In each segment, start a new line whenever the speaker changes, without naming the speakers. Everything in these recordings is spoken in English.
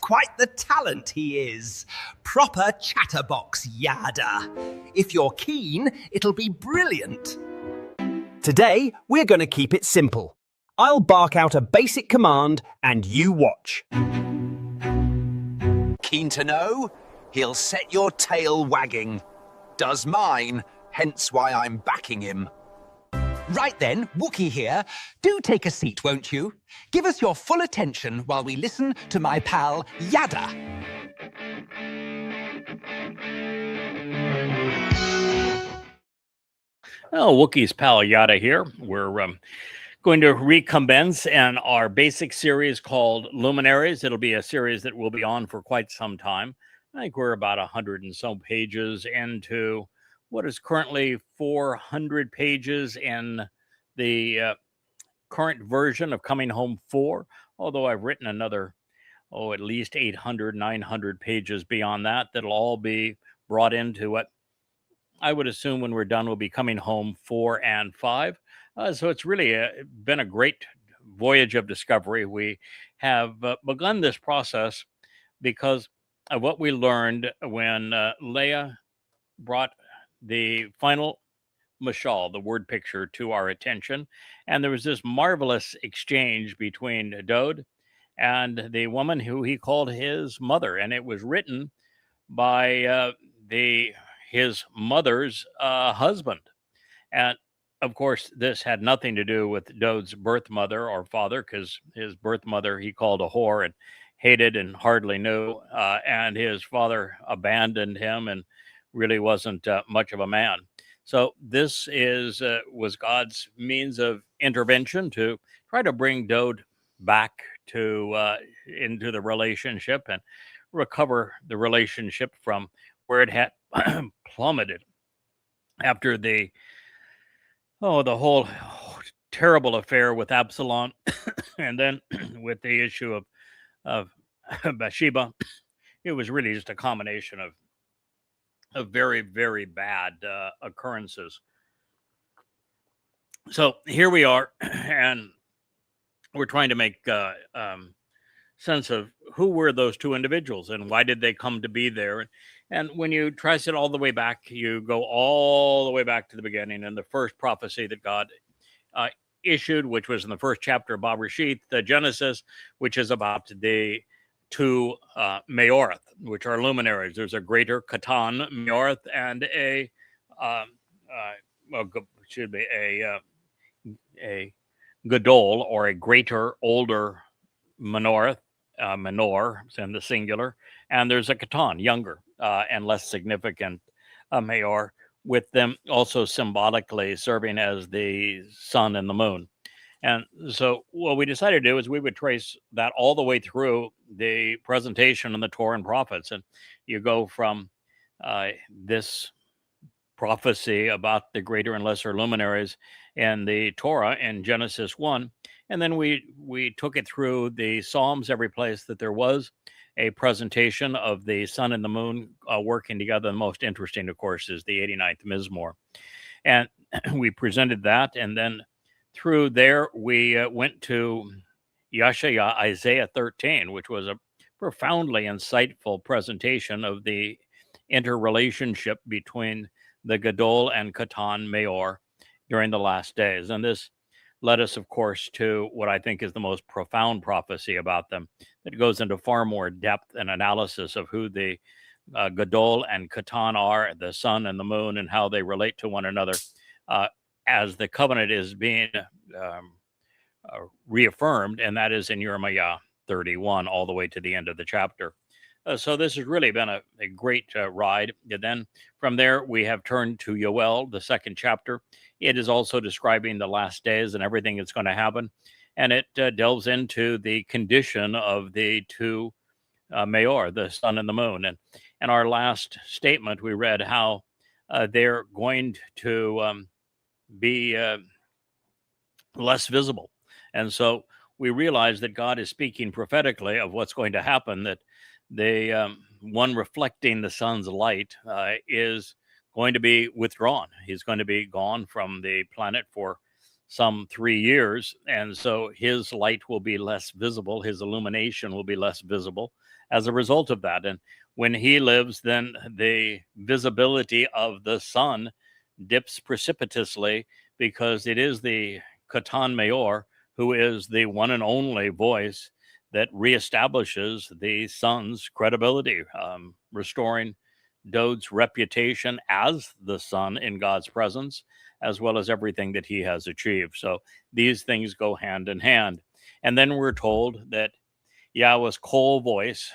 Quite the talent he is. Proper chatterbox Yada. If you're keen, it'll be brilliant. Today, we're going to keep it simple. I'll bark out a basic command and you watch.
Keen to know? He'll set your tail wagging. Does mine, hence why I'm backing him. Right then, Wookie here. Do take a seat, won't you? Give us your full attention while we listen to my pal, Yada.
Oh, Wookie's pal Yada here. We're going to recommence in our basic series called Luminaries. It'll be a series that will be on for quite some time. I think we're about 100 and some pages into what is currently 400 pages in the current version of Coming Home 4, although I've written another, at least 800, 900 pages beyond that. That'll all be brought into what I would assume when we're done will be Coming Home 4 and 5. So it's really been a great voyage of discovery. We have begun this process because of what we learned when Leia brought the final mashal, the word picture, to our attention. And there was this marvelous exchange between Dode and the woman who he called his mother. And it was written by his mother's husband. And of course, this had nothing to do with Dode's birth mother or father, because his birth mother he called a whore and hated and hardly knew. And his father abandoned him and really wasn't much of a man. So this was God's means of intervention to try to bring Dode back to into the relationship and recover the relationship from where it had plummeted after the whole terrible affair with Absalom, and then with the issue of Bathsheba. It was really just a combination of very, very bad occurrences. So here we are, and we're trying to make sense of who were those two individuals and why did they come to be there. And when you trace it all the way back, you go all the way back to the beginning and the first prophecy that God issued, which was in the first chapter of Bereshith, the Genesis, which is about the two Maoreth, which are luminaries. There's a greater Katan Maoreth and a Gadol, or a greater, older Menoreth, Menor, in the singular, and there's a Katan, younger and less significant Maor, with them also symbolically serving as the sun and the moon. And so what we decided to do is we would trace that all the way through the presentation in the Torah and prophets. And you go from this prophecy about the greater and lesser luminaries in the Torah in Genesis 1. And then we took it through the Psalms, every place that there was a presentation of the sun and the moon working together. The most interesting, of course, is the 89th Mizmor. And we presented that. And then through there, we went to Yeshaya, Isaiah 13, which was a profoundly insightful presentation of the interrelationship between the Gadol and Katan Maor during the last days. And this led us, of course, to what I think is the most profound prophecy about them, that goes into far more depth and analysis of who the Gadol and Katan are, the sun and the moon, and how they relate to one another as the covenant is being reaffirmed, and that is in Jeremiah 31 all the way to the end of the chapter. So this has really been a great ride. And then from there, we have turned to Yoel, the second chapter. It is also describing the last days and everything that's going to happen. And it delves into the condition of the two Maor, the sun and the moon. And in our last statement, we read how they're going to be less visible. And so we realize that God is speaking prophetically of what's going to happen, that the one reflecting the sun's light is going to be withdrawn. He's going to be gone from the planet for some 3 years. And so his light will be less visible, his illumination will be less visible as a result of that. And when he lives, then the visibility of the sun dips precipitously, because it is the Catan Mayor who is the one and only voice that reestablishes the sun's credibility, restoring Dode's reputation as the sun in God's presence, as well as everything that he has achieved. So these things go hand in hand. And then we're told that Yahweh's Kol voice,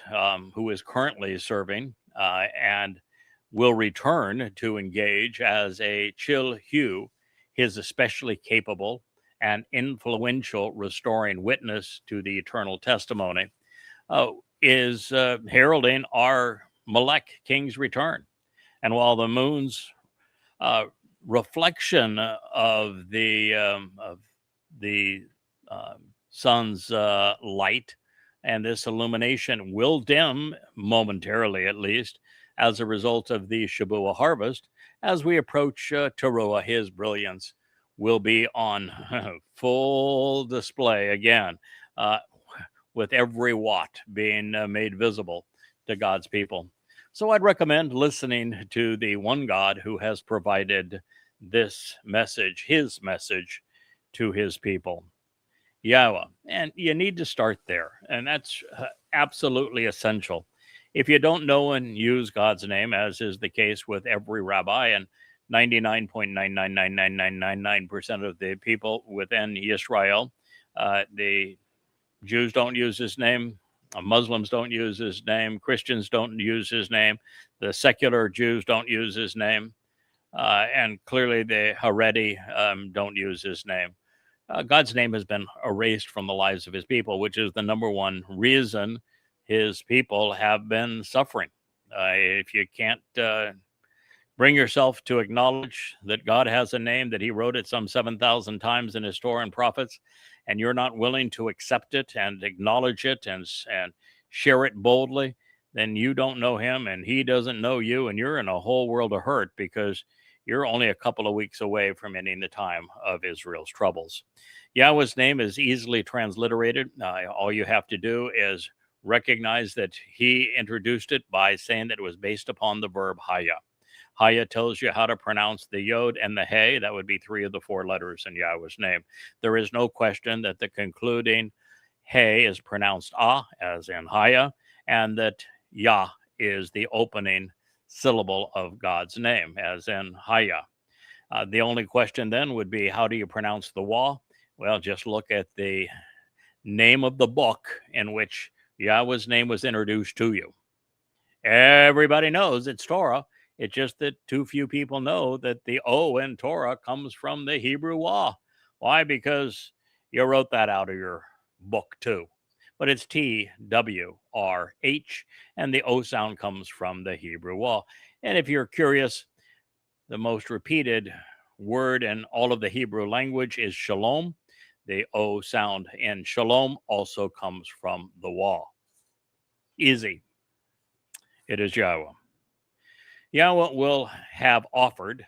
who is currently serving and will return to engage as a Chil Hu, his especially capable and influential restoring witness to the eternal testimony, is heralding our Melech King's return. And while the moon's reflection of the sun's light and this illumination will dim momentarily, at least, as a result of the Shabua harvest, as we approach Teruah, his brilliance will be on full display again, with every watt being made visible to God's people. So I'd recommend listening to the one God who has provided this message, his message, to his people, Yahweh. And you need to start there. And that's absolutely essential. If you don't know and use God's name, as is the case with every rabbi and 99.9999999% of the people within Israel, the Jews don't use his name. Muslims don't use his name. Christians don't use his name. The secular Jews don't use his name. And clearly the Haredi don't use his name. God's name has been erased from the lives of his people, which is the number one reason his people have been suffering. If you can't bring yourself to acknowledge that God has a name, that he wrote it some 7,000 times in his Torah and prophets, and you're not willing to accept it and acknowledge it and share it boldly, then you don't know him and he doesn't know you, and you're in a whole world of hurt, because you're only a couple of weeks away from ending the time of Israel's troubles. Yahweh's name is easily transliterated. All you have to do is recognize that he introduced it by saying that it was based upon the verb haya. Haya tells you how to pronounce the yod and the hey. That would be 3 of the 4 letters in Yahweh's name. There is no question that the concluding hey is pronounced ah, as in haya, and that yah is the opening syllable of God's name, as in haya. The only question then would be, how do you pronounce the wa? Well, just look at the name of the book in which Yahweh's name was introduced to you. Everybody knows it's Torah. It's just that too few people know that the O in Torah comes from the Hebrew wa. Why? Because you wrote that out of your book too. But it's TWRH, and the O sound comes from the Hebrew wa. And if you're curious, the most repeated word in all of the Hebrew language is shalom. The O sound in shalom also comes from the wa. Easy. It is Yahweh. Yahweh will have offered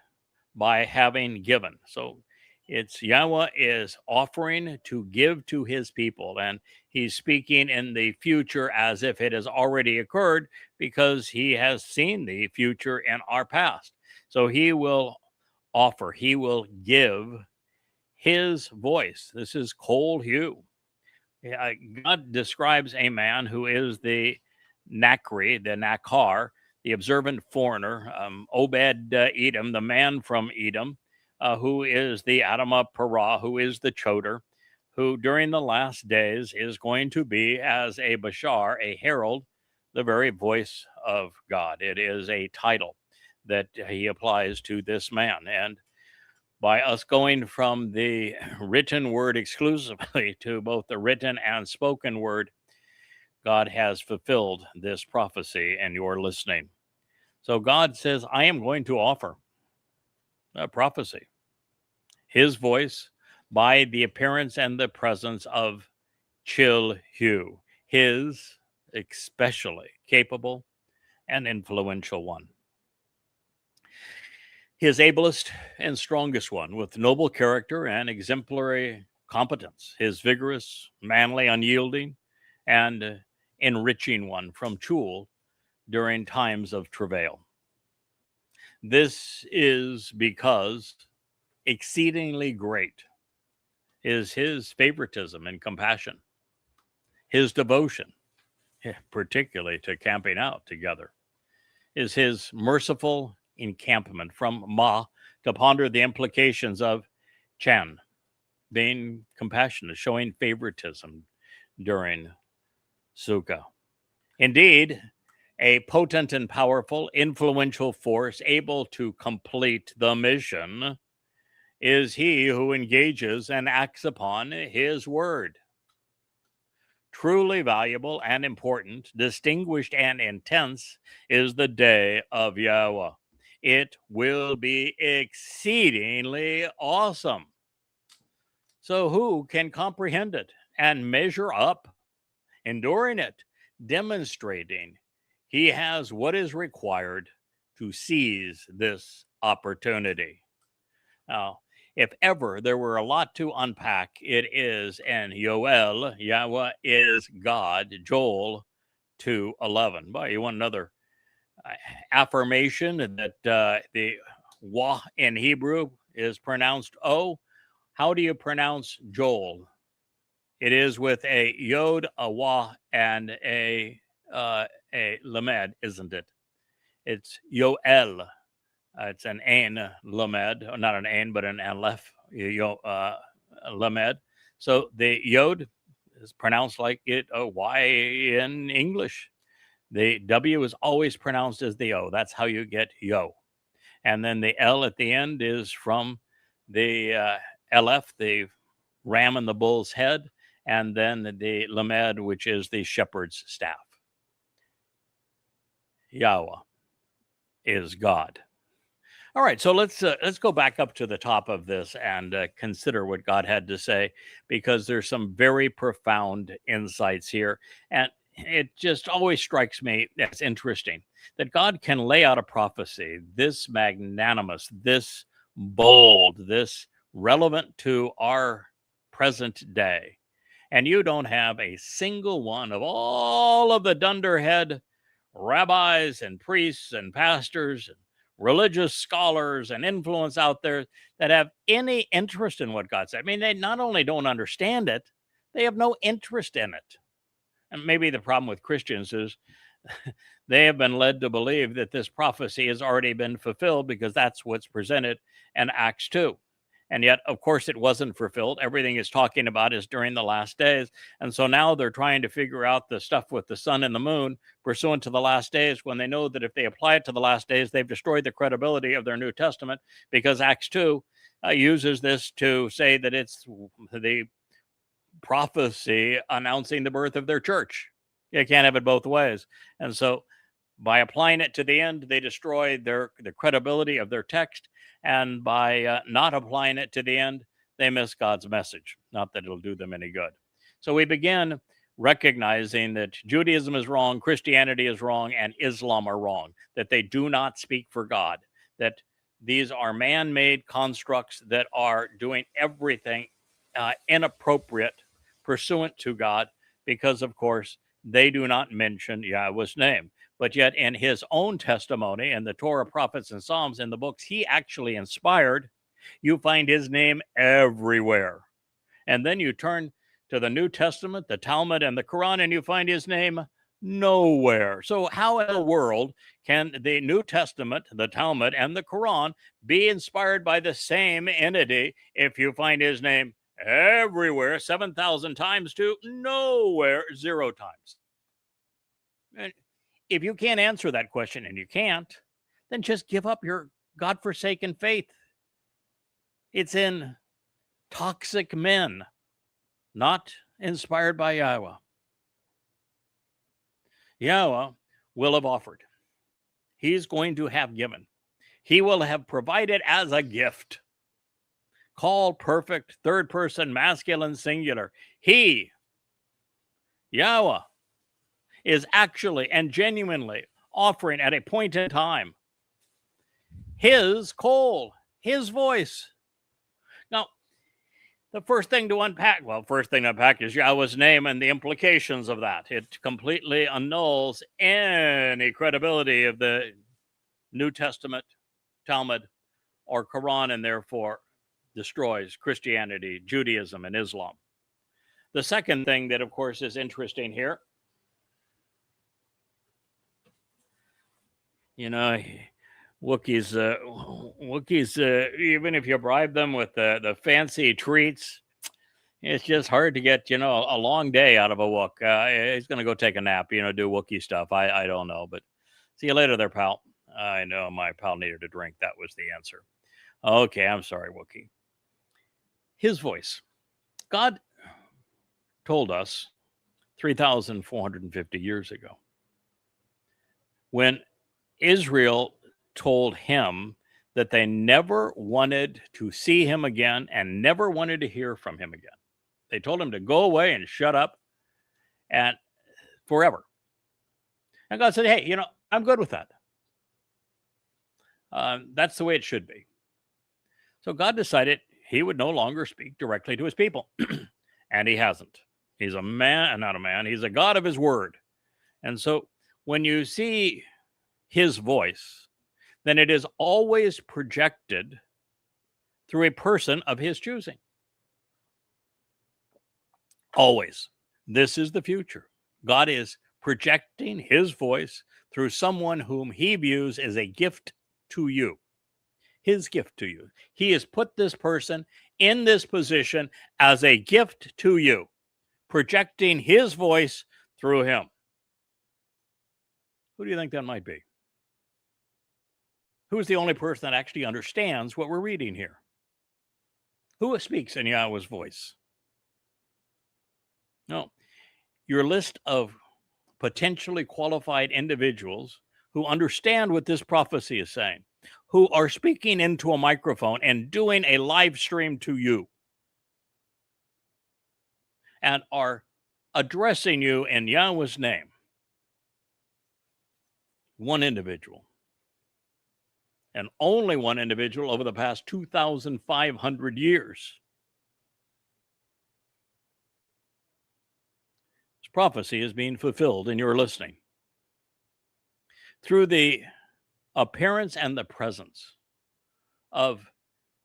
by having given. So it's Yahweh is offering to give to his people, and he's speaking in the future as if it has already occurred, because he has seen the future in our past. So he will offer, he will give his voice. This is Kol Hu. God describes a man who is the Nakri, the Nakar, the observant foreigner, Obed Edom, the man from Edom, who is the Adamah Parah, who is the Choder, who during the last days is going to be, as a Bashar, a herald, the very voice of God. It is a title that he applies to this man. And by us going from the written word exclusively to both the written and spoken word, God has fulfilled this prophecy, and you're listening. So God says, I am going to offer a prophecy, his voice, by the appearance and the presence of Chil Hu, his especially capable and influential one. his ablest and strongest one, with noble character and exemplary competence, his vigorous, manly, unyielding, and enriching one from Chul during times of travail. This is because exceedingly great is his favoritism and compassion, his devotion, particularly to camping out together, is his merciful encampment from Ma to ponder the implications of Chan, being compassionate, showing favoritism during Sukkah. Indeed, a potent and powerful, influential force able to complete the mission is he who engages and acts upon his word. Truly valuable and important, distinguished and intense is the day of Yahweh. It will be exceedingly awesome. So who can comprehend it and measure up, enduring it, demonstrating he has what is required to seize this opportunity? Now, if ever there were a lot to unpack, it is in Yoel, Yahweh is God, Joel 2:11. But you want another affirmation that the Wah in Hebrew is pronounced O? How do you pronounce Joel? It is with a Yod, a Wah, and a Lamed, isn't it? It's Yoel. It's an Ain Lamed, not an Ain, but an Aleph Lamed. So the Yod is pronounced like it a Y in English. The W is always pronounced as the O. That's how you get Yo. And then the L at the end is from the Aleph, the ram in the bull's head, and then the Lamed, which is the shepherd's staff. Yahweh is God. All right, so let's go back up to the top of this and consider what God had to say, because there's some very profound insights here, and it just always strikes me as interesting that God can lay out a prophecy this magnanimous, this bold, this relevant to our present day, and you don't have a single one of all of the dunderhead rabbis and priests and pastors and religious scholars and influence out there that have any interest in what God said. I mean, they not only don't understand it, they have no interest in it. And maybe the problem with Christians is they have been led to believe that this prophecy has already been fulfilled because that's what's presented in Acts 2. And yet, of course, it wasn't fulfilled. Everything it's talking about is during the last days. And so now they're trying to figure out the stuff with the sun and the moon pursuant to the last days, when they know that if they apply it to the last days, they've destroyed the credibility of their New Testament, because Acts 2 uses this to say that it's the prophecy announcing the birth of their church. You can't have it both ways. And so by applying it to the end, they destroy the credibility of their text. And by not applying it to the end, they miss God's message. Not that it'll do them any good. So we begin recognizing that Judaism is wrong, Christianity is wrong, and Islam are wrong, that they do not speak for God, that these are man-made constructs that are doing everything inappropriate pursuant to God, because, of course, they do not mention Yahweh's name. But yet in his own testimony and the Torah, prophets, and Psalms, in the books he actually inspired, you find his name everywhere. And then you turn to the New Testament, the Talmud, and the Quran, and you find his name nowhere. So how in the world can the New Testament, the Talmud, and the Quran be inspired by the same entity if you find his name everywhere 7,000 times to nowhere 0 times? And if you can't answer that question, and you can't, then just give up your godforsaken faith. It's in toxic men, not inspired by Yahweh. Yahweh will have offered. He's going to have given. He will have provided as a gift. Called perfect, third person, masculine, singular. He, Yahweh, is actually and genuinely offering at a point in time his coal, his voice. Now, the first thing to unpack is Yahweh's name and the implications of that. It completely annuls any credibility of the New Testament, Talmud, or Quran, and therefore destroys Christianity, Judaism, and Islam. The second thing that, of course, is interesting here, you know, Wookiees, even if you bribe them with the fancy treats, it's just hard to get, a long day out of a Wook. He's going to go take a nap, do Wookiee stuff. I don't know, but see you later there, pal. I know my pal needed a drink. That was the answer. Okay, I'm sorry, Wookiee. His voice. God told us 3,450 years ago, when Israel told him that they never wanted to see him again and never wanted to hear from him again. They told him to go away and shut up and forever. And God said, hey, I'm good with that. That's the way it should be. So God decided he would no longer speak directly to his people. And he hasn't. He's a man, not a man. He's a God of his word. And so when you see his voice, then it is always projected through a person of his choosing. Always. This is the future. God is projecting his voice through someone whom he views as a gift to you. His gift to you. He has put this person in this position as a gift to you, projecting his voice through him. Who do you think that might be? Who is the only person that actually understands what we're reading here? Who speaks in Yahweh's voice? No. Your list of potentially qualified individuals who understand what this prophecy is saying, who are speaking into a microphone and doing a live stream to you, and are addressing you in Yahweh's name. One individual. And only one individual over the past 2,500 years. This prophecy is being fulfilled in your listening through the appearance and the presence of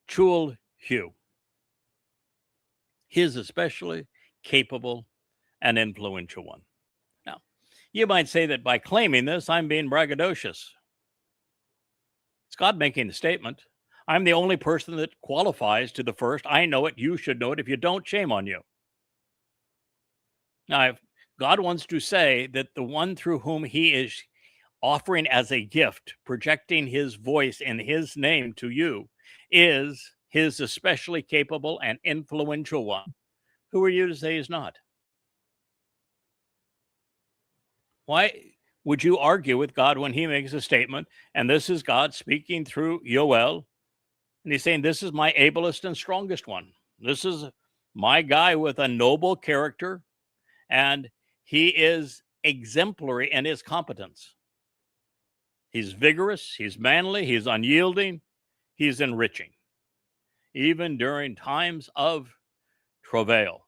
Chul Hu, his especially capable and influential one. Now, you might say that by claiming this, I'm being braggadocious. It's God making the statement. I'm the only person that qualifies to the first. I know it. You should know it. If you don't, shame on you. Now, if God wants to say that the one through whom he is offering as a gift, projecting his voice in his name to you, is his especially capable and influential one, who are you to say he's not? Why would you argue with God when he makes a statement, and this is God speaking through Yoel, and he's saying, this is my ablest and strongest one. This is my guy with a noble character, and he is exemplary in his competence. He's vigorous, he's manly, he's unyielding, he's enriching, even during times of travail.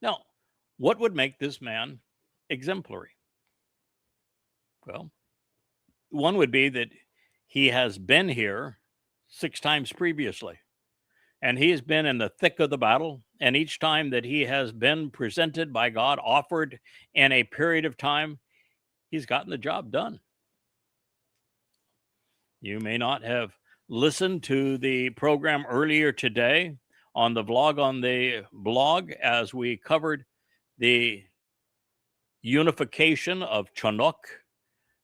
Now, what would make this man exemplary? Well, one would be that he has been here 6 times previously, and he has been in the thick of the battle, and each time that he has been presented by God, offered in a period of time, he's gotten the job done. You may not have listened to the program earlier today on the blog as we covered the unification of Chinook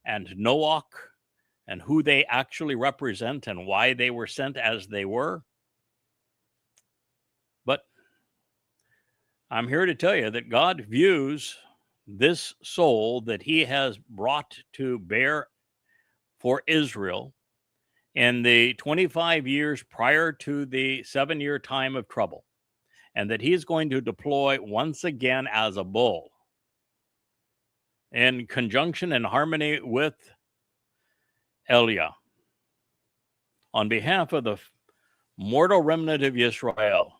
and Noach and who they actually represent and why they were sent as they were. But I'm here to tell you that God views this soul that he has brought to bear for Israel in the 25 years prior to the 7-year time of trouble, and that he's going to deploy once again as a bull in conjunction and harmony with Elia, on behalf of the mortal remnant of Israel,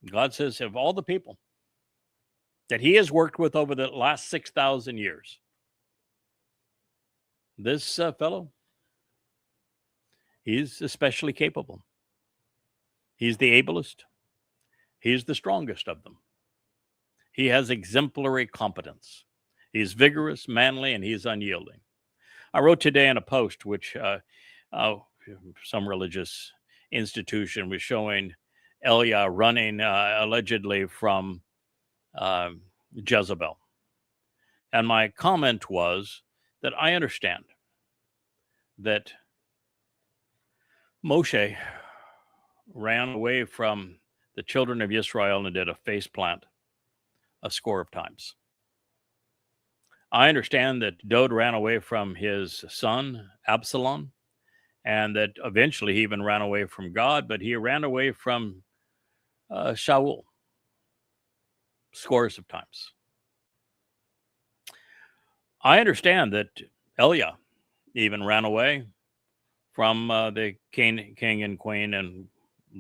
God says, of all the people that he has worked with over the last 6,000 years, this fellow, he's especially capable. He's the ablest. He's the strongest of them. He has exemplary competence. He's vigorous, manly, and he's unyielding. I wrote today in a post, which some religious institution was showing Elia running allegedly from Jezebel. And my comment was that I understand that Moshe ran away from the children of Israel and did a face plant a score of times. I understand that Daud ran away from his son, Absalom, and that eventually he even ran away from God, but he ran away from Shaul scores of times. I understand that Elia even ran away from the king and queen, and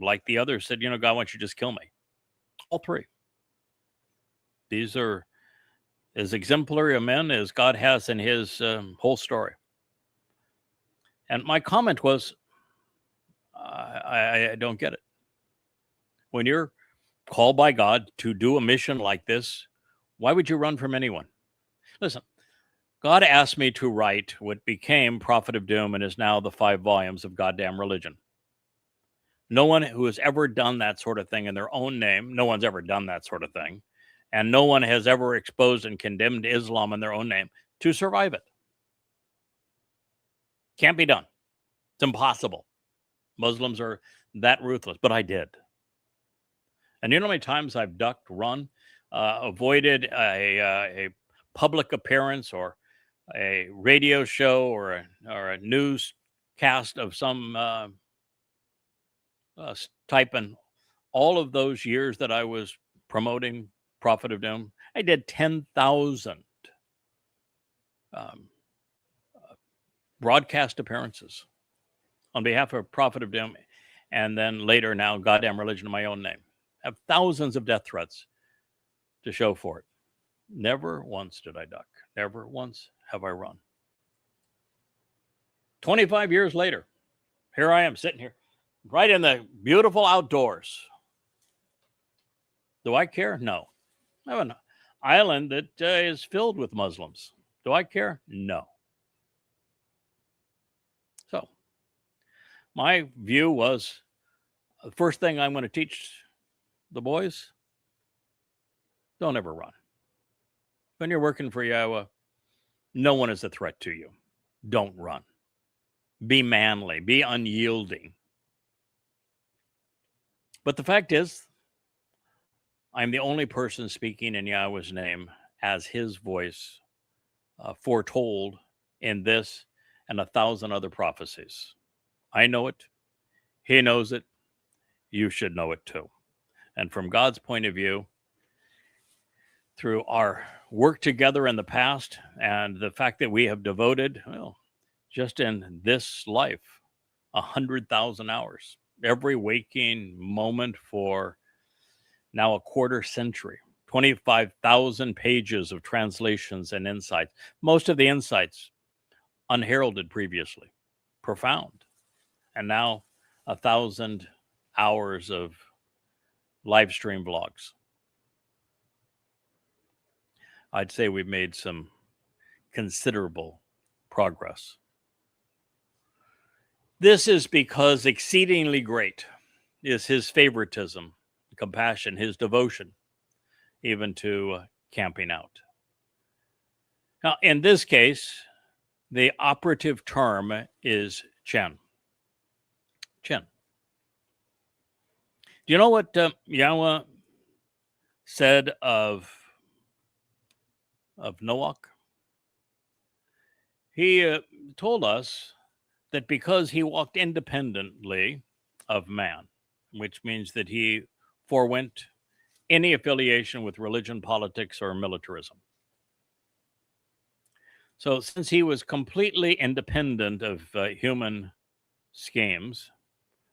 like the others said, God, why don't you just kill me? All three. These are as exemplary of men as God has in his whole story. And my comment was, I don't get it. When you're called by God to do a mission like this, why would you run from anyone? Listen, God asked me to write what became Prophet of Doom and is now the 5 volumes of Goddamn Religion. No one who has ever done that sort of thing in their own name, no one's ever done that sort of thing, and no one has ever exposed and condemned Islam in their own name to survive it. Can't be done. It's impossible. Muslims are that ruthless, but I did. And you know how many times I've ducked, run, avoided a public appearance or a radio show or a newscast of some type in all of those years that I was promoting Prophet of Doom? I did 10,000 broadcast appearances on behalf of Prophet of Doom, and then later now Goddamn Religion in my own name. I have thousands of death threats to show for it. Never once did I duck. Never once have I run. 25 years later, here I am sitting here, right in the beautiful outdoors. Do I care? No. I have an island that is filled with Muslims. Do I care? No. So, my view was the first thing I'm going to teach the boys, don't ever run. When you're working for Yahweh, no one is a threat to you. Don't run. Be manly. Be unyielding. But the fact is, I'm the only person speaking in Yahweh's name as his voice foretold in this and 1,000 other prophecies. I know it. He knows it. You should know it too. And from God's point of view, through our work together in the past and the fact that we have devoted, well, just in this life, 100,000 hours, every waking moment for now a quarter century, 25,000 pages of translations and insights, most of the insights unheralded previously, profound, and now 1,000 hours of live stream vlogs. I'd say we've made some considerable progress. This is because exceedingly great is his favoritism, compassion, his devotion, even to camping out. Now, in this case, the operative term is Chen. Chen. Do you know what Yahweh said of Noach? He told us that because he walked independently of man, which means that he forewent any affiliation with religion, politics, or militarism. So since he was completely independent of human schemes,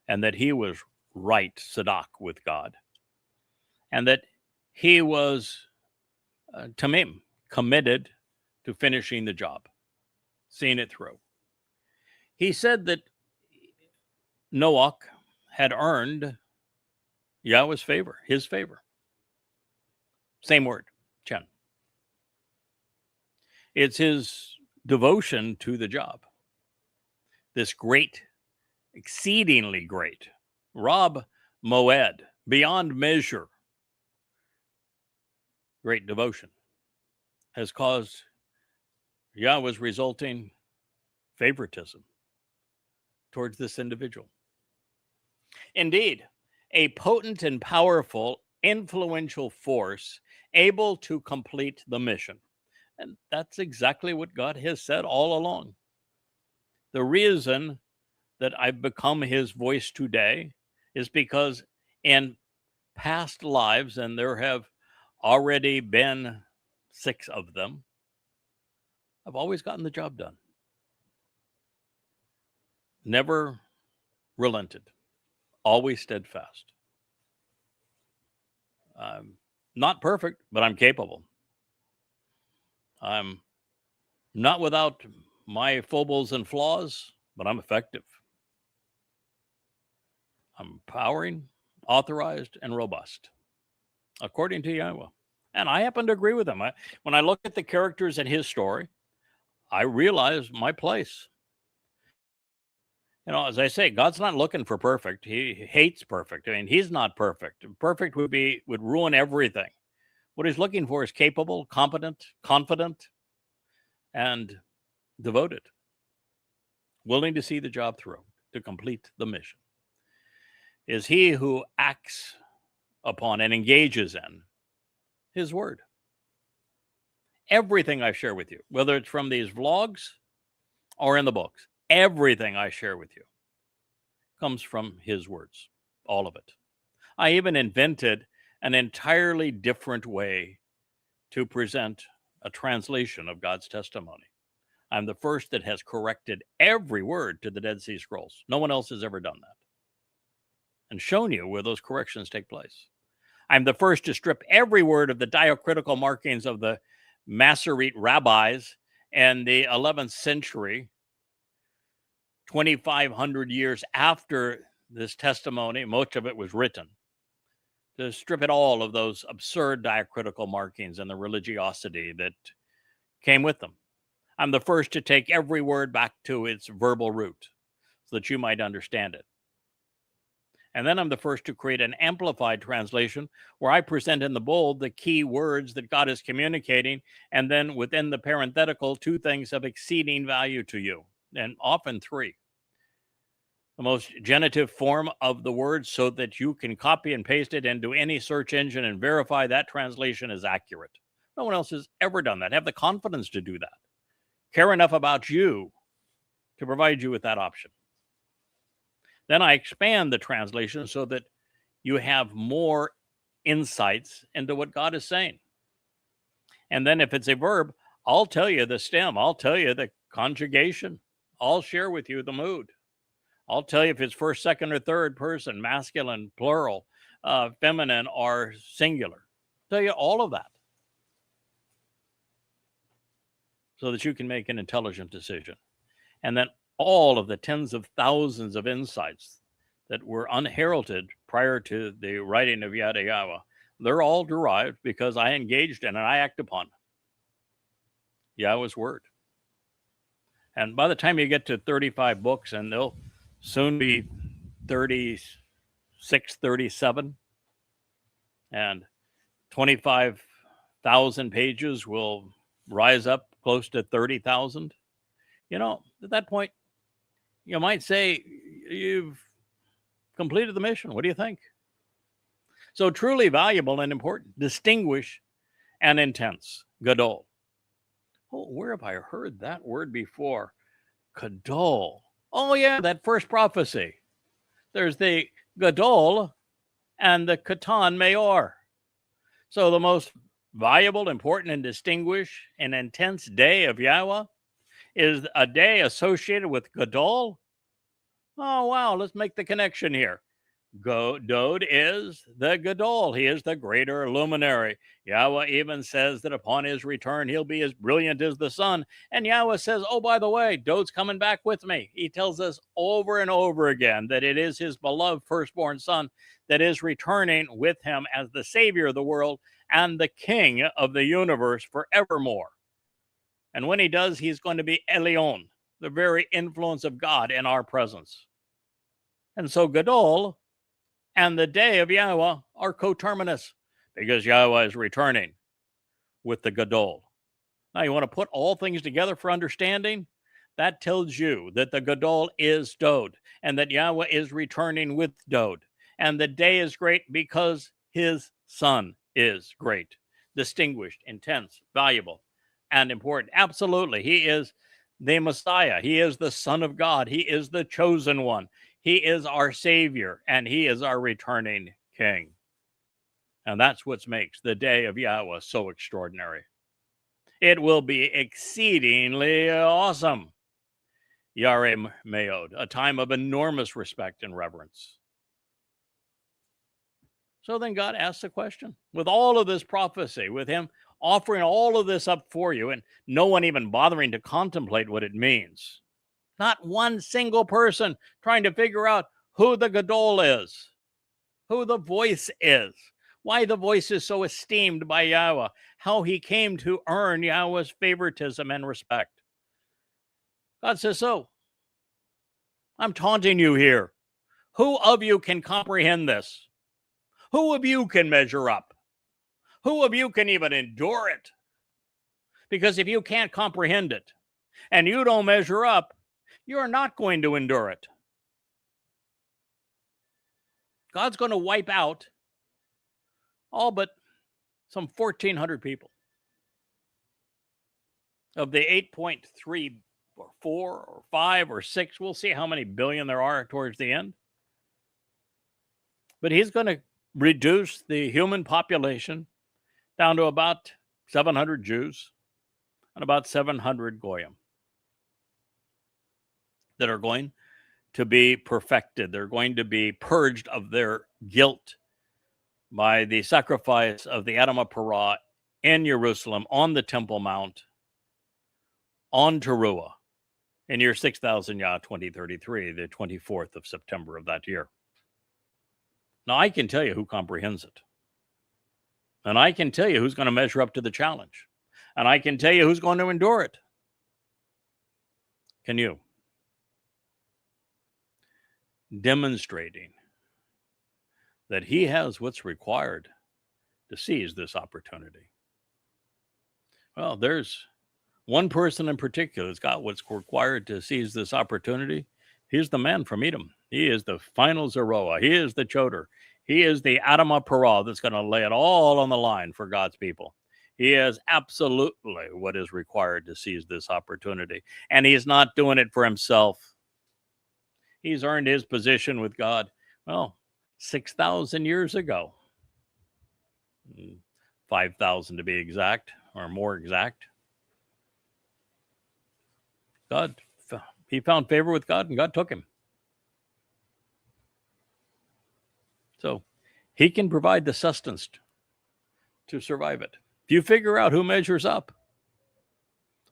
and that he was right, Sadak, with God, and that he was, tamim, committed to finishing the job, seeing it through. He said that Noach had earned Yahweh's favor, his favor. Same word, Chen. It's his devotion to the job. This great, exceedingly great, Rob Moed, beyond measure, great devotion has caused Yahweh's resulting favoritism towards this individual. Indeed, a potent and powerful, influential force able to complete the mission. And that's exactly what God has said all along. The reason that I've become his voice today is because in past lives, and there have already been 6 of them, I've always gotten the job done. Never relented, always steadfast. I'm not perfect, but I'm capable. I'm not without my foibles and flaws, but I'm effective. I'm empowering, authorized, and robust, according to Yahweh. And I happen to agree with him. When I look at the characters in his story, I realize my place. You know, as I say, God's not looking for perfect. He hates perfect. I mean, he's not perfect. Perfect would ruin everything. What he's looking for is capable, competent, confident, and devoted, willing to see the job through, to complete the mission. Is he who acts upon and engages in his word. Everything I share with you, whether it's from these vlogs or in the books, everything I share with you comes from his words, all of it. I even invented an entirely different way to present a translation of God's testimony. I'm the first that has corrected every word to the Dead Sea Scrolls. No one else has ever done that and shown you where those corrections take place. I'm the first to strip every word of the diacritical markings of the Masoretic rabbis in the 11th century, 2,500 years after this testimony, much of it was written, to strip it all of those absurd diacritical markings and the religiosity that came with them. I'm the first to take every word back to its verbal root so that you might understand it. And then I'm the first to create an amplified translation where I present in the bold the key words that God is communicating, and then within the parenthetical, 2 things of exceeding value to you, and often 3. The most genitive form of the word so that you can copy and paste it into any search engine and verify that translation is accurate. No one else has ever done that. Have the confidence to do that. Care enough about you to provide you with that option. Then I expand the translation so that you have more insights into what God is saying. And then if it's a verb, I'll tell you the stem. I'll tell you the conjugation. I'll share with you the mood. I'll tell you if it's first, second, or third person, masculine, plural, feminine, or singular. I'll tell you all of that so that you can make an intelligent decision. And then all of the tens of thousands of insights that were unheralded prior to the writing of Yada Yahweh, they're all derived because I engaged in and I act upon Yahweh's word. And by the time you get to 35 books, and they'll soon be 36, 37, and 25,000 pages will rise up close to 30,000. You know, at that point, you might say you've completed the mission. What do you think? So truly valuable and important, distinguish and intense, gadol. Oh, where have I heard that word before? Gadol. Oh yeah, that first prophecy. There's the gadol and the katan mayor. So the most valuable, important, and distinguished and intense day of Yahweh is a day associated with Gadol. Oh, wow. Let's make the connection here. Dode is the Gadol. He is the greater luminary. Yahweh even says that upon his return, he'll be as brilliant as the sun. And Yahweh says, oh, by the way, Dode's coming back with me. He tells us over and over again that it is his beloved firstborn son that is returning with him as the savior of the world and the king of the universe forevermore. And when he does, he's going to be Elyon, the very influence of God in our presence. And so Gadol and the day of Yahweh are coterminous because Yahweh is returning with the Gadol. Now, you want to put all things together for understanding? That tells you that the Gadol is Dode and that Yahweh is returning with Dode. And the day is great because his son is great, distinguished, intense, valuable, and important. Absolutely. He is the Messiah. He is the Son of God. He is the chosen one. He is our Savior, and he is our returning King. And that's what makes the day of Yahweh so extraordinary. It will be exceedingly awesome. Yareh Meod, a time of enormous respect and reverence. So then God asks the question, with all of this prophecy, with him offering all of this up for you, and no one even bothering to contemplate what it means. Not one single person trying to figure out who the Gadol is, who the voice is, why the voice is so esteemed by Yahweh, how he came to earn Yahweh's favoritism and respect. God says, so, I'm taunting you here. Who of you can comprehend this? Who of you can measure up? Who of you can even endure it? Because if you can't comprehend it and you don't measure up, you're not going to endure it. God's going to wipe out all but some 1,400 people. Of the 8.3 or 4 or 5 or 6, we'll see how many billion there are towards the end. But he's going to reduce the human population down to about 700 Jews and about 700 Goyim that are going to be perfected. They're going to be purged of their guilt by the sacrifice of the Adamah Parah in Jerusalem on the Temple Mount on Teruah in year 6000 Yah 2033, the 24th of September of that year. Now, I can tell you who comprehends it. And I can tell you who's going to measure up to the challenge. And I can tell you who's going to endure it. Can you? Demonstrating that he has what's required to seize this opportunity. Well, there's one person in particular that's got what's required to seize this opportunity. He's the man from Edom. He is the final Zeroah. He is the Choder. He is the Adamah Parah that's going to lay it all on the line for God's people. He is absolutely what is required to seize this opportunity. And he's not doing it for himself. He's earned his position with God, well, 6,000 years ago. 5,000 to be exact, or more exact. He found favor with God, and God took him. So he can provide the sustenance to survive it. If you figure out who measures up,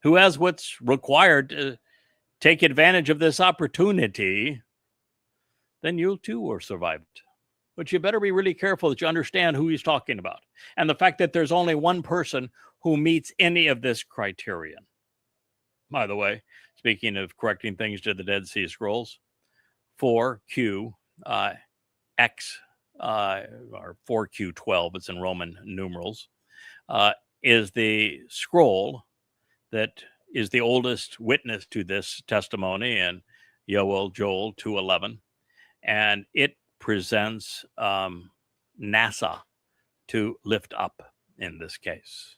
who has what's required to take advantage of this opportunity, then you too will survive it. But you better be really careful that you understand who he's talking about. And the fact that there's only one person who meets any of this criterion. By the way, speaking of correcting things to the Dead Sea Scrolls, 4Q X, or 4Q12, it's in Roman numerals, is the scroll that is the oldest witness to this testimony in Joel 2:11. And it presents NASA to lift up in this case.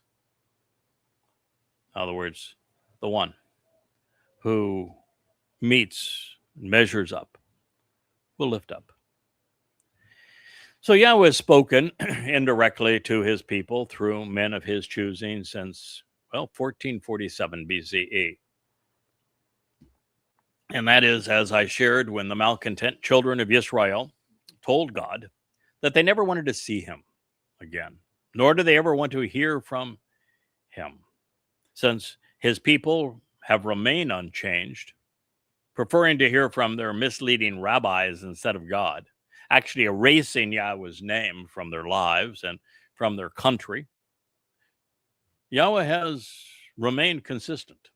In other words, the one who meets, measures up, will lift up. So Yahweh has spoken indirectly to his people through men of his choosing since, well, 1447 BCE. And that is, as I shared, when the malcontent children of Israel told God that they never wanted to see him again, nor do they ever want to hear from him, since his people have remained unchanged, preferring to hear from their misleading rabbis instead of God, actually erasing Yahweh's name from their lives and from their country. Yahweh has remained consistent.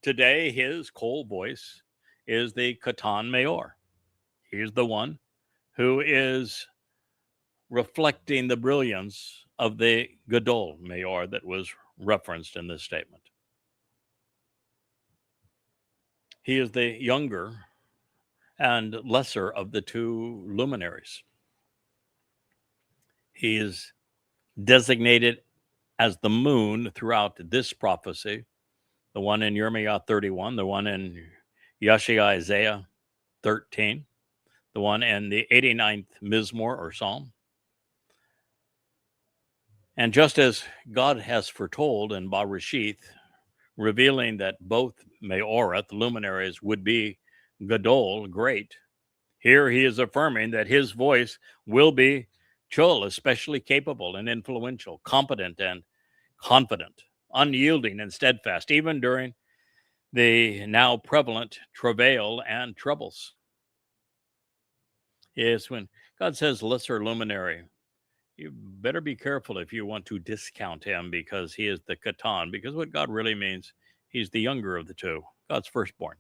Today, his Kol voice is the Katan Mayor. He's the one who is reflecting the brilliance of the Gadol Mayor that was referenced in this statement. He is the younger and lesser of the two luminaries. He is designated as the moon throughout this prophecy, the one in Jeremiah 31, the one in Yeshaya Isaiah 13, the one in the 89th Mizmor or Psalm. And just as God has foretold in Barashith, revealing that both Meorah, the luminaries, would be Gadol, great, here he is affirming that his voice will be Chol, especially capable and influential, competent and confident, unyielding and steadfast, even during the now prevalent travail and troubles. Yes, when God says lesser luminary, you better be careful if you want to discount him because he is the Katan, because what God really means, he's the younger of the two. God's firstborn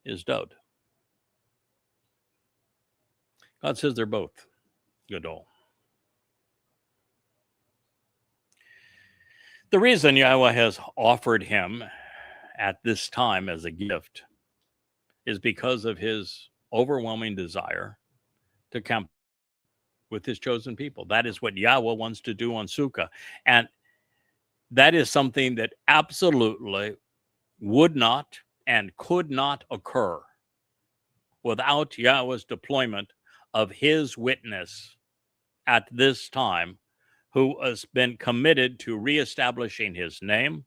is Dod. God says they're both Gadol. The reason Yahweh has offered him at this time as a gift is because of his overwhelming desire to camp with his chosen people. That is what Yahweh wants to do on Sukkah. And that is something that absolutely would not and could not occur without Yahweh's deployment of his witness at this time, who has been committed to reestablishing his name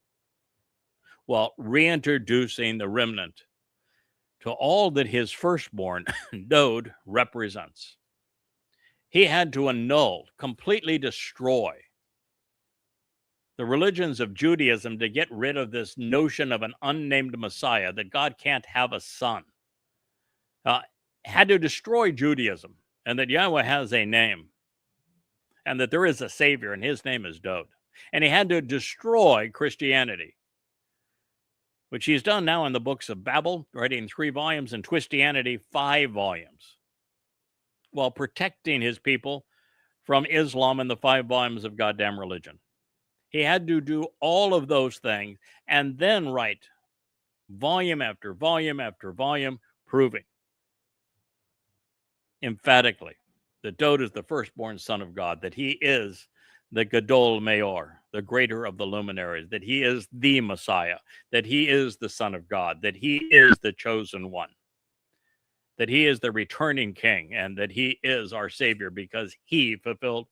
while reintroducing the remnant to all that his firstborn, Dod, represents. He had to annul, completely destroy the religions of Judaism to get rid of this notion of an unnamed Messiah, that God can't have a son. Had to destroy Judaism, and that Yahweh has a name, and that there is a Savior, and his name is Dod. And he had to destroy Christianity, which he's done now in the books of Babel, writing 3 volumes, and Twistianity 5 volumes, while protecting his people from Islam and the 5 volumes of goddamn religion. He had to do all of those things and then write volume after volume after volume, proving emphatically that Dod is the firstborn son of God, that he is the Gadol Mayor, the greater of the luminaries, that he is the Messiah, that he is the Son of God, that he is the chosen one, that he is the returning king, and that he is our Savior because he fulfilled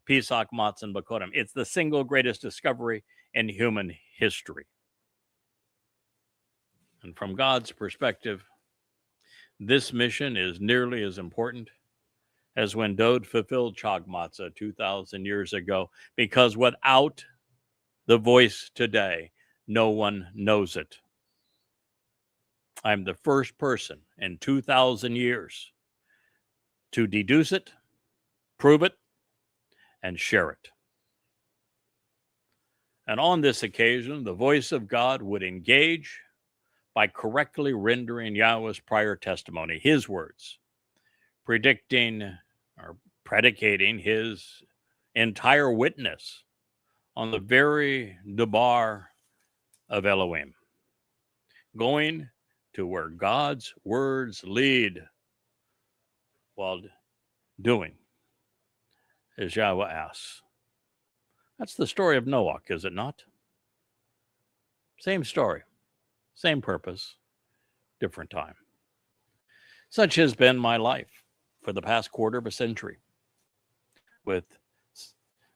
Pesach, Matzah, and Bakodim. It's the single greatest discovery in human history. And from God's perspective, this mission is nearly as important as when Dod fulfilled Chag Matzah 2,000 years ago, because without the voice today, no one knows it. I'm the first person in 2,000 years to deduce it, prove it, and share it. And on this occasion, the voice of God would engage by correctly rendering Yahweh's prior testimony, his words, predicting or predicating his entire witness on the very debar of Elohim, going to where God's words lead while doing as Yahweh asks. That's the story of Noah, is it not? Same story, same purpose, different time. Such has been my life for the past quarter of a century, with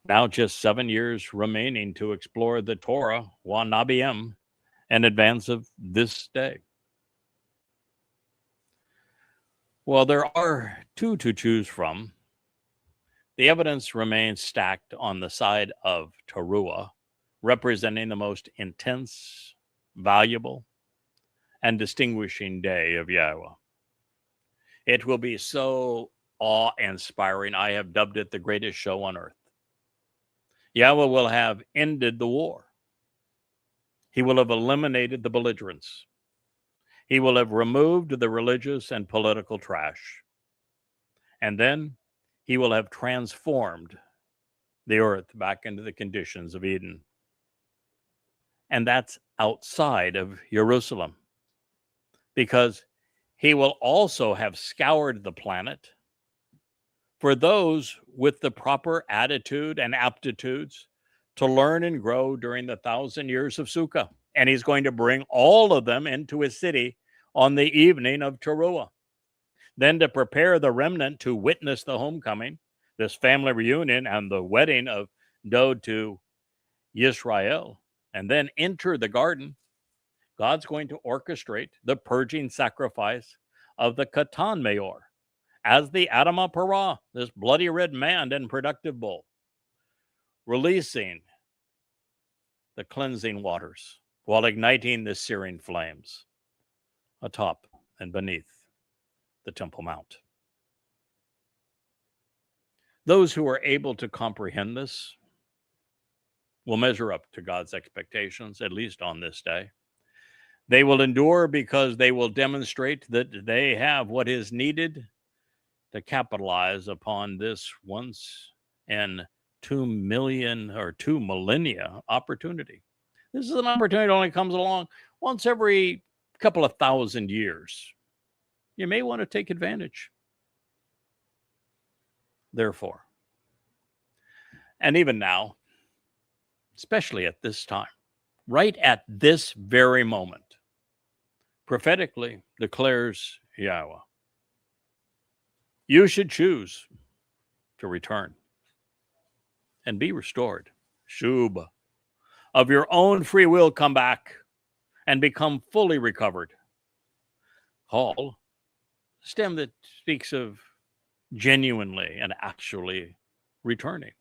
now just 7 years remaining to explore the Torah, Wa Nabiim, in advance of this day. Well, there are two to choose from. The evidence remains stacked on the side of Teruah, representing the most intense, valuable, and distinguishing day of Yahweh. It will be so awe-inspiring. I have dubbed it the greatest show on earth. Yahweh will have ended the war. He will have eliminated the belligerents. He will have removed the religious and political trash. And then he will have transformed the earth back into the conditions of Eden. And that's outside of Jerusalem, because he will also have scoured the planet for those with the proper attitude and aptitudes to learn and grow during the 1,000 years of Sukkah. And he's going to bring all of them into his city on the evening of Teruah. Then to prepare the remnant to witness the homecoming, this family reunion and the wedding of Dod to Yisrael, and then enter the garden, God's going to orchestrate the purging sacrifice of the Katan Mayor as the Adamah Parah, this bloody red man and productive bull, releasing the cleansing waters while igniting the searing flames atop and beneath the Temple Mount. Those who are able to comprehend this will measure up to God's expectations, at least on this day. They will endure because they will demonstrate that they have what is needed to capitalize upon this once in 2 million or 2 millennia opportunity. This is an opportunity that only comes along once every couple of thousand years. You may want to take advantage. Therefore, and even now, especially at this time, right at this very moment, prophetically declares Yahweh, you should choose to return and be restored. Shub. Of your own free will, come back and become fully recovered. Hall, stem that speaks of genuinely and actually returning.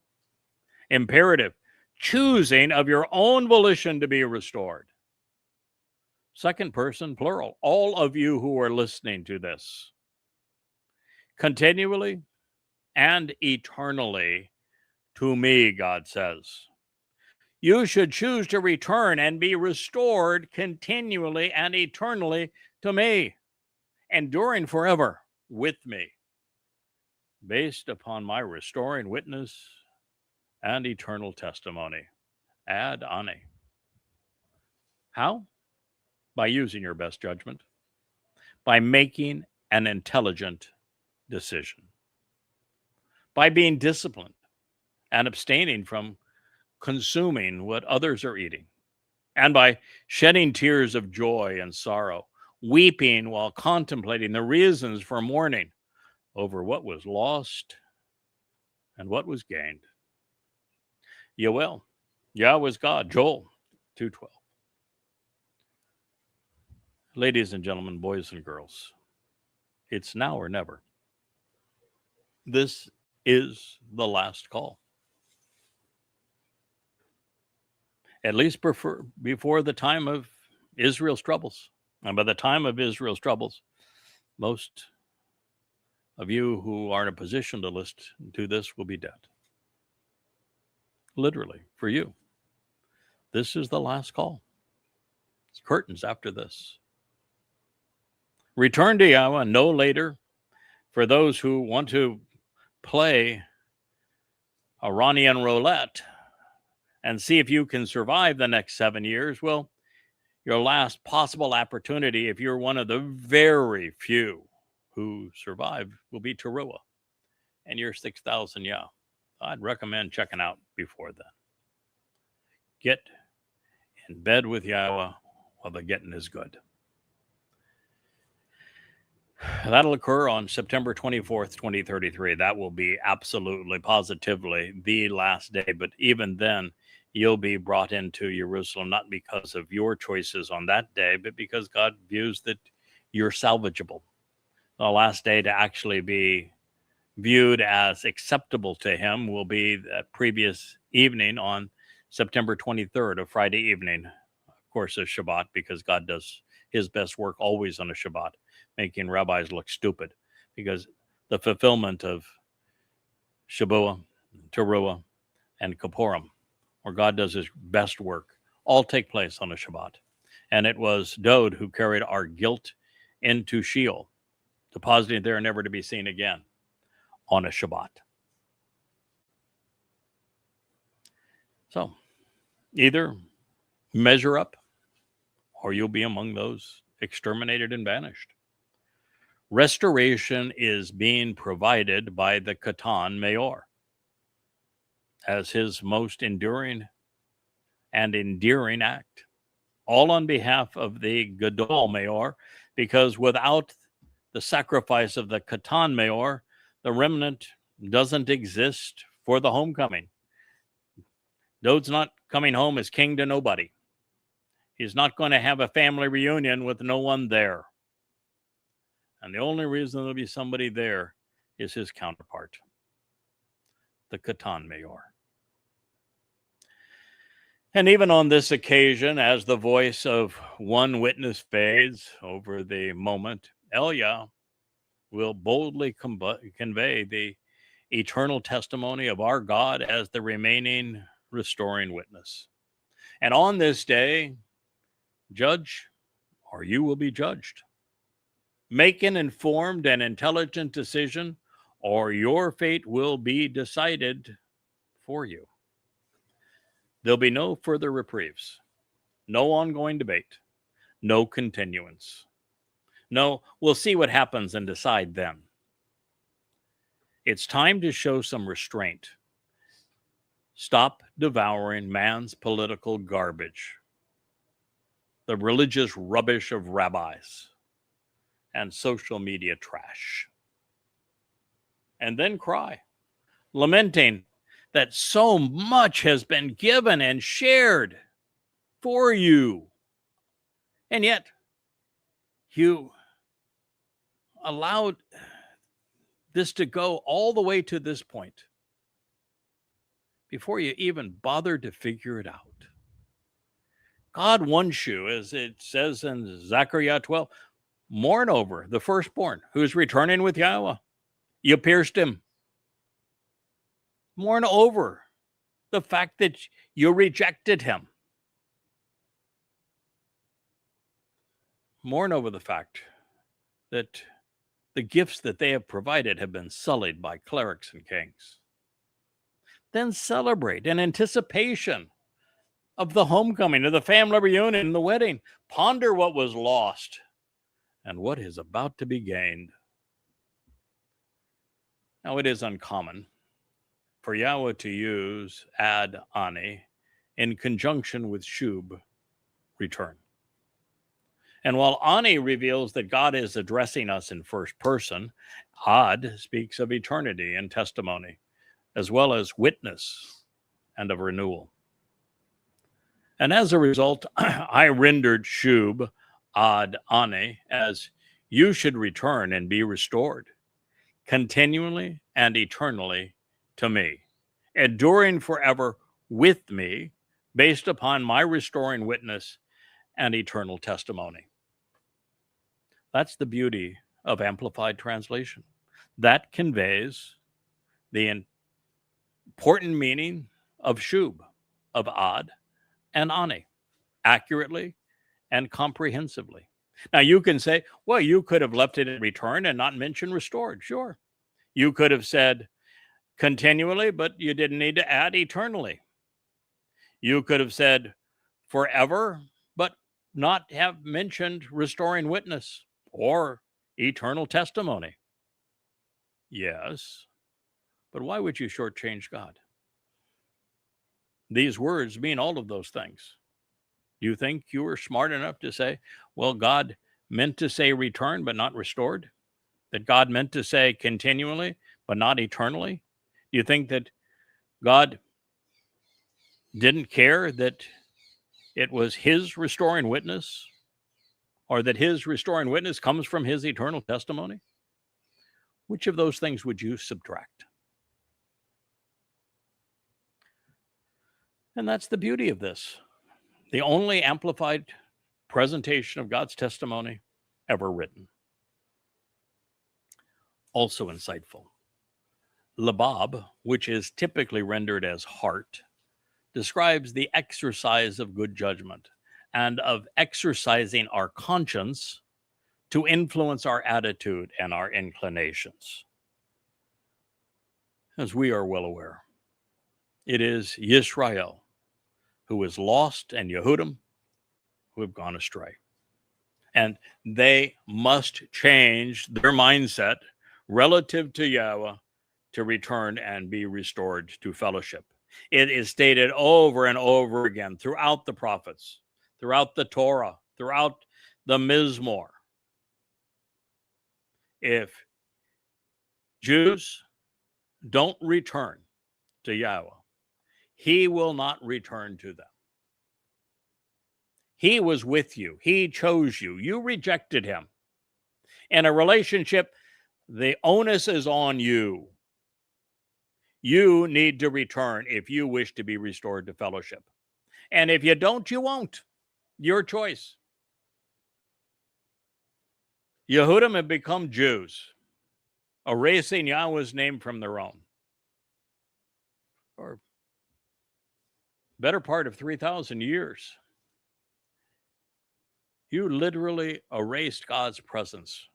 Imperative, choosing of your own volition to be restored. Second person, plural. All of you who are listening to this, continually and eternally to me, God says. You should choose to return and be restored continually and eternally to me, enduring forever with me, based upon my restoring witness and eternal testimony. Ad ani. How? By using your best judgment, by making an intelligent decision, by being disciplined and abstaining from consuming what others are eating, and by shedding tears of joy and sorrow, weeping while contemplating the reasons for mourning over what was lost and what was gained. Yoel, Yahweh's God, Joel 2:12. Ladies and gentlemen, boys and girls, it's now or never. This is the last call. At least before the time of Israel's troubles. And by the time of Israel's troubles, most of you who are in a position to listen to this will be dead. Literally, for you. This is the last call. It's curtains after this. Return to Yahweh no later. For those who want to play Iranian roulette and see if you can survive the next 7 years, well, your last possible opportunity, if you're one of the very few who survive, will be Teruah and your 6,000 Yah. I'd recommend checking out before then. Get in bed with Yahweh while the getting is good. That'll occur on September 24th, 2033. That will be absolutely, positively the last day. But even then, you'll be brought into Jerusalem, not because of your choices on that day, but because God views that you're salvageable. The last day to actually be viewed as acceptable to him will be that previous evening on September 23rd, a Friday evening. Of course, a Shabbat, because God does his best work always on a Shabbat, making rabbis look stupid, because the fulfillment of Shabuah, Teruah, and Kippurim, where God does his best work, all take place on a Shabbat. And it was Dod who carried our guilt into Sheol, deposited there never to be seen again on a Shabbat. So either measure up or you'll be among those exterminated and banished. Restoration is being provided by the Katan Mayor as his most enduring and endearing act, all on behalf of the Gadol Mayor, because without the sacrifice of the Katan Mayor, the remnant doesn't exist for the homecoming. Dod's not coming home as king to nobody. He's not going to have a family reunion with no one there. And the only reason there'll be somebody there is his counterpart, the Katan Mayor. And even on this occasion, as the voice of one witness fades over the moment, Elia will boldly convey the eternal testimony of our God as the remaining restoring witness. And on this day, judge, or you will be judged. Make an informed and intelligent decision, or your fate will be decided for you. There'll be no further reprieves, no ongoing debate, no continuance. No, we'll see what happens and decide then. It's time to show some restraint. Stop devouring man's political garbage, the religious rubbish of rabbis, and social media trash. And then cry, lamenting that so much has been given and shared for you. And yet, you allowed this to go all the way to this point before you even bothered to figure it out. God wants you, as it says in Zechariah 12, mourn over the firstborn who's returning with Yahweh. You pierced him. Mourn over the fact that you rejected him. Mourn over the fact that the gifts that they have provided have been sullied by clerics and kings. Then celebrate in anticipation of the homecoming, of the family reunion, the wedding. Ponder what was lost and what is about to be gained. Now, it is uncommon for Yahweh to use Ad Ani in conjunction with Shub, return. And while Ani reveals that God is addressing us in first person, Ad speaks of eternity and testimony, as well as witness and of renewal. And as a result, I rendered Shub, Ad Ani, as you should return and be restored, continually and eternally to me, enduring forever with me, based upon my restoring witness and eternal testimony. That's the beauty of Amplified Translation. That conveys the important meaning of Shub, of Ad, and Ani, accurately and comprehensively. Now, you can say, well, you could have left it in return and not mention restored. Sure. You could have said continually, but you didn't need to add eternally. You could have said forever, but not have mentioned restoring witness or eternal testimony. Yes, but why would you shortchange God? These words mean all of those things. You think you were smart enough to say, well, God meant to say return, but not restored? That God meant to say continually, but not eternally? Do you think that God didn't care that it was his restoring witness, or that his restoring witness comes from his eternal testimony? Which of those things would you subtract? And that's the beauty of this. The only amplified presentation of God's testimony ever written. Also insightful. Labab, which is typically rendered as heart, describes the exercise of good judgment and of exercising our conscience to influence our attitude and our inclinations. As we are well aware, it is Yisrael who is lost and Yehudim who have gone astray. And they must change their mindset relative to Yahweh to return and be restored to fellowship. It is stated over and over again throughout the prophets, throughout the Torah, throughout the Mizmor. If Jews don't return to Yahweh, he will not return to them. He was with you. He chose you. You rejected him. In a relationship, the onus is on you. You need to return if you wish to be restored to fellowship. And if you don't, you won't. Your choice. Yehudim have become Jews, erasing Yahweh's name from their own. For better part of 3,000 years. You literally erased God's presence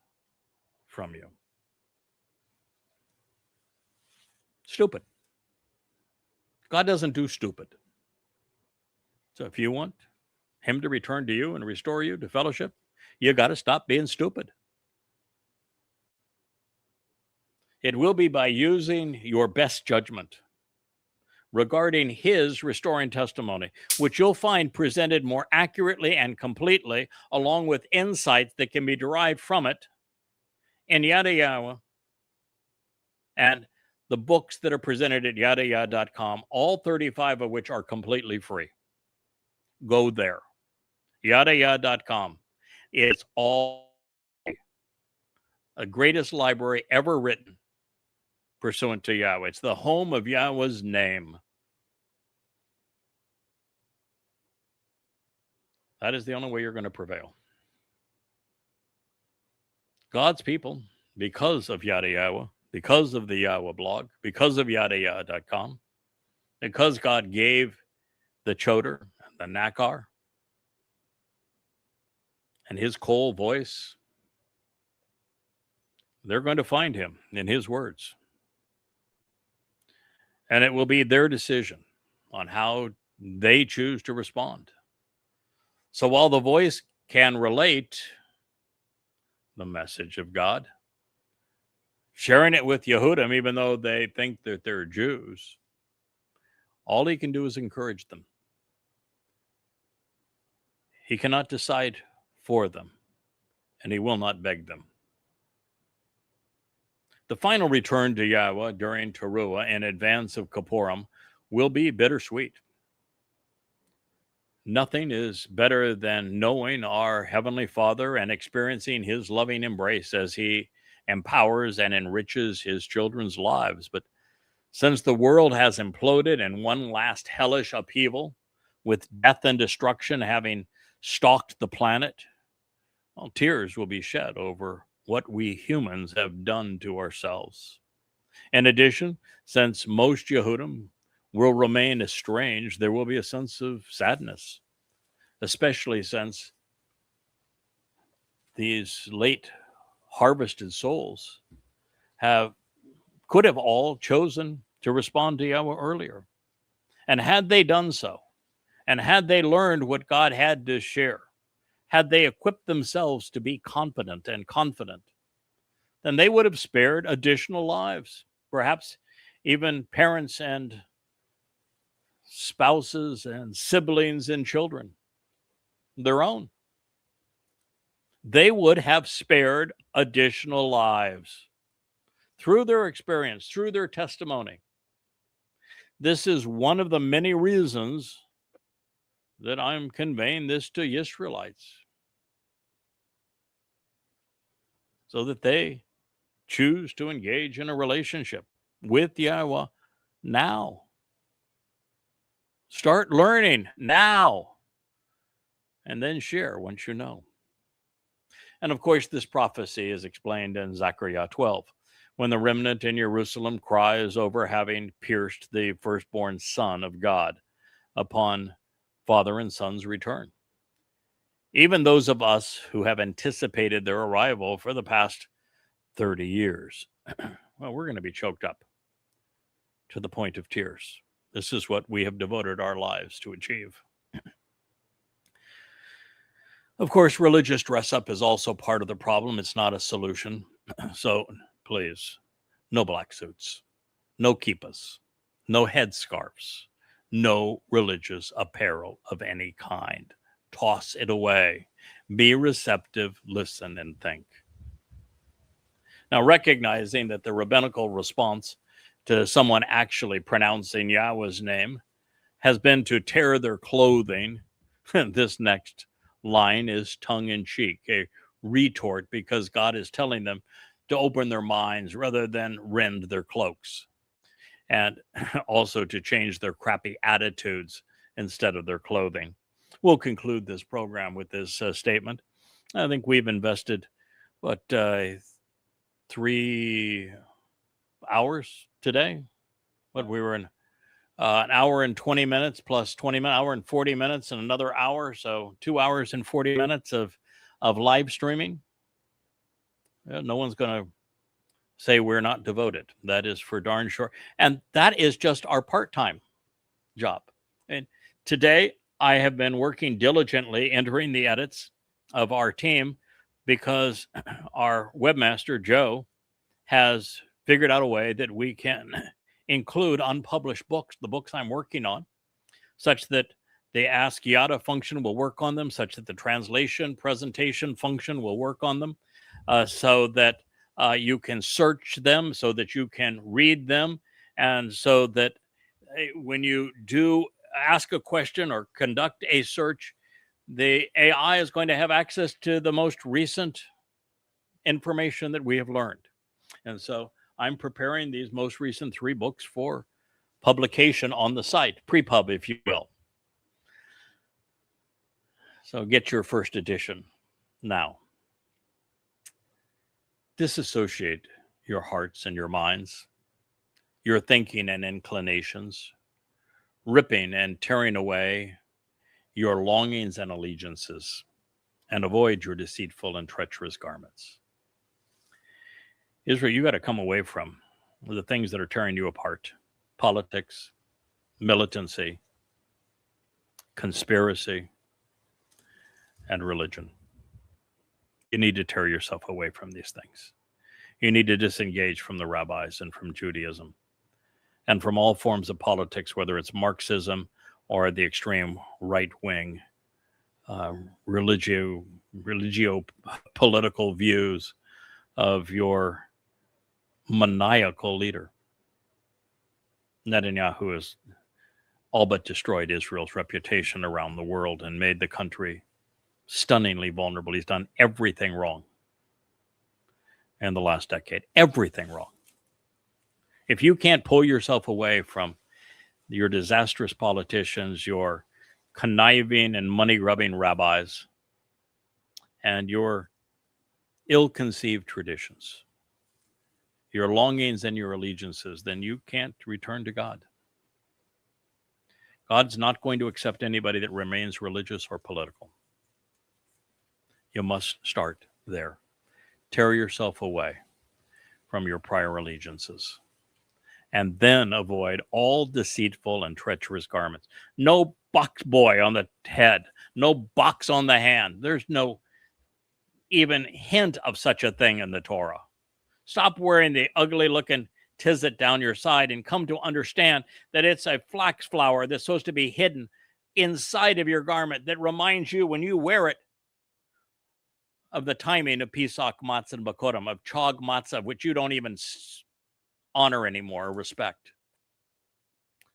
from you. Stupid. God doesn't do stupid. So if you want him to return to you and restore you to fellowship, you got to stop being stupid. It will be by using your best judgment regarding his restoring testimony, which you'll find presented more accurately and completely, along with insights that can be derived from it in Yada Yahweh and the books that are presented at yadayah.com, all 35 of which are completely free. Go there. Yadayah.com. It's all the greatest library ever written pursuant to Yahweh. It's the home of Yahweh's name. That is the only way you're going to prevail. God's people, because of Yada Yahweh, because of the Yahweh blog, because of yadayah.com, because God gave the Choder, the Nakar, and his Kol voice, they're going to find him in his words. And it will be their decision on how they choose to respond. So while the voice can relate the message of God, sharing it with Yehudim, even though they think that they're Jews, all he can do is encourage them. He cannot decide for them, and he will not beg them. The final return to Yahweh during Teruah in advance of Kippurim will be bittersweet. Nothing is better than knowing our Heavenly Father and experiencing his loving embrace as he empowers and enriches his children's lives. But since the world has imploded in one last hellish upheaval, with death and destruction having stalked the planet, well, tears will be shed over what we humans have done to ourselves. In addition, since most Yehudim will remain estranged, there will be a sense of sadness, especially since these late harvested souls could have all chosen to respond to Yahweh earlier. And had they done so, and had they learned what God had to share, had they equipped themselves to be confident and confident, then they would have spared additional lives, perhaps even parents and spouses and siblings and children, their own. They would have spared additional lives through their experience, through their testimony. This is one of the many reasons that I'm conveying this to Israelites, so that they choose to engage in a relationship with Yahweh now. Start learning now, and then share once you know. And of course, this prophecy is explained in Zechariah 12, when the remnant in Jerusalem cries over having pierced the firstborn Son of God upon Father and Son's return. Even those of us who have anticipated their arrival for the past 30 years, well, we're going to be choked up to the point of tears. This is what we have devoted our lives to achieve. Of course, religious dress-up is also part of the problem. It's not a solution. So please, no black suits, no kippas, no headscarves, no religious apparel of any kind. Toss it away. Be receptive, listen, and think. Now, recognizing that the rabbinical response to someone actually pronouncing Yahweh's name has been to tear their clothing, this next line is tongue-in-cheek, a retort because God is telling them to open their minds rather than rend their cloaks, and also to change their crappy attitudes instead of their clothing. We'll conclude this program with this statement. I think we've invested, 3 hours today? We were in an hour and 20 minutes plus 20 minutes, hour and 40 minutes and another hour. So 2 hours and 40 minutes of live streaming. No one's going to say we're not devoted. That is for darn sure. And that is just our part-time job. And today I have been working diligently entering the edits of our team because our webmaster, Joe, has figured out a way that we can include unpublished books, the books I'm working on, such that the Ask Yada function will work on them, such that the translation presentation function will work on them, so that you can search them, so that you can read them, and so that when you do ask a question or conduct a search, the AI is going to have access to the most recent information that we have learned. And so I'm preparing these most recent 3 books for publication on the site, pre-pub, if you will. So get your first edition now. Disassociate your hearts and your minds, your thinking and inclinations, ripping and tearing away your longings and allegiances, and avoid your deceitful and treacherous garments. Israel, you got to come away from the things that are tearing you apart: politics, militancy, conspiracy, and religion. You need to tear yourself away from these things. You need to disengage from the rabbis and from Judaism and from all forms of politics, whether it's Marxism or the extreme right-wing religio-political views of your maniacal leader. Netanyahu has all but destroyed Israel's reputation around the world and made the country stunningly vulnerable. He's done everything wrong in the last decade. Everything wrong. If you can't pull yourself away from your disastrous politicians, your conniving and money-grubbing rabbis, and your ill-conceived traditions, your longings and your allegiances, then you can't return to God. God's not going to accept anybody that remains religious or political. You must start there. Tear yourself away from your prior allegiances, and then avoid all deceitful and treacherous garments. No box boy on the head, no box on the hand. There's no even hint of such a thing in the Torah. Stop wearing the ugly looking tizzit down your side and come to understand that it's a flax flower that's supposed to be hidden inside of your garment that reminds you when you wear it of the timing of Pesach Matzah and Bakorim, of Chag Matzah, which you don't even honor anymore or respect.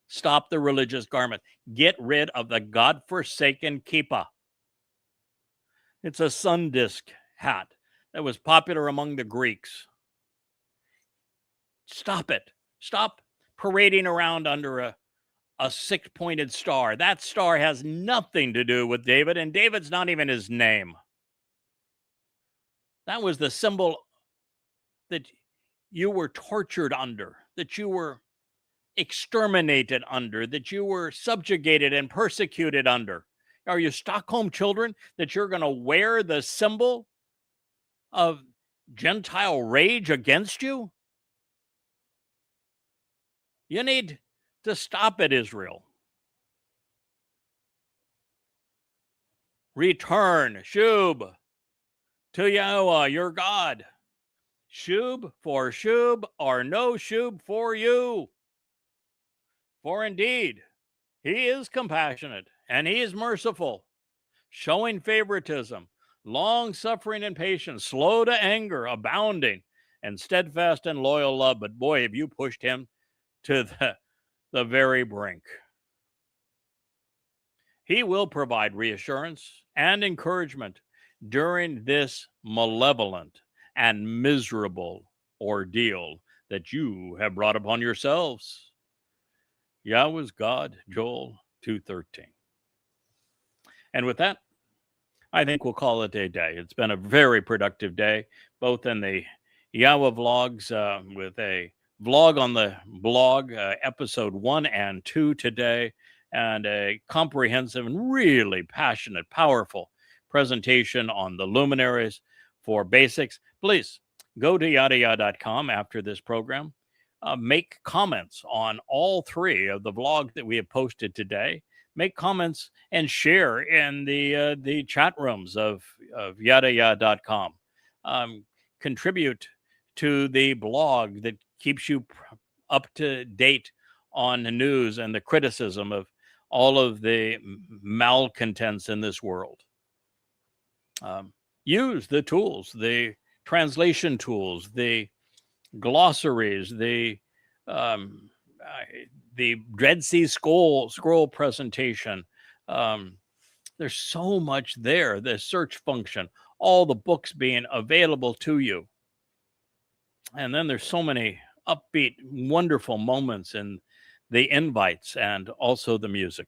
Stop the religious garment. Get rid of the God-forsaken kippah. It's a sun disk hat that was popular among the Greeks. Stop it. Stop parading around under a six-pointed star. That star has nothing to do with David, and David's not even his name. That was the symbol that you were tortured under, that you were exterminated under, that you were subjugated and persecuted under. Are you Stockholm children that you're going to wear the symbol of Gentile rage against you? You need to stop it, Israel. Return, Shub, to Yahweh, your God. Shub for Shub, or no Shub for you. For indeed, he is compassionate and he is merciful, showing favoritism, long-suffering and patient, slow to anger, abounding, and steadfast and loyal love. But boy, have you pushed him to the very brink. He will provide reassurance and encouragement during this malevolent and miserable ordeal that you have brought upon yourselves. Yahweh's God, Joel 2:13. And with that, I think we'll call it a day. It's been a very productive day, both in the Yahweh vlogs with a vlog on the blog, episode 1 and 2 today, and a comprehensive and really passionate, powerful presentation on the luminaries for basics. Please go to yadayah.com after this program. Make comments on all 3 of the vlogs that we have posted today. Make comments and share in the chat rooms of yadayah.com. Contribute to the blog that keeps you up to date on the news and the criticism of all of the malcontents in this world. Use the tools, the translation tools, the glossaries, the Dead Sea Scroll presentation. There's so much there. The search function, all the books being available to you. And then there's so many upbeat, wonderful moments in the invites and also the music.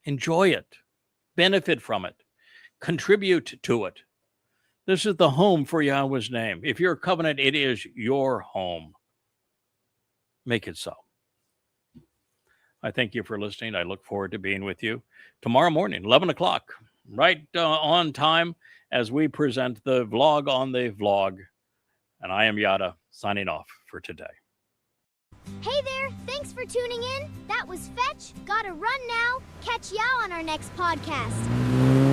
Enjoy it. Benefit from it. Contribute to it. This is the home for Yahweh's name. If you're a covenant, it is your home. Make it so. I thank you for listening. I look forward to being with you tomorrow morning, 11 o'clock, right on time as we present the vlog on the vlog. And I am Yada, signing off for today.
Hey there, thanks for tuning in. That was Fetch. Gotta run now. Catch Yao on our next podcast.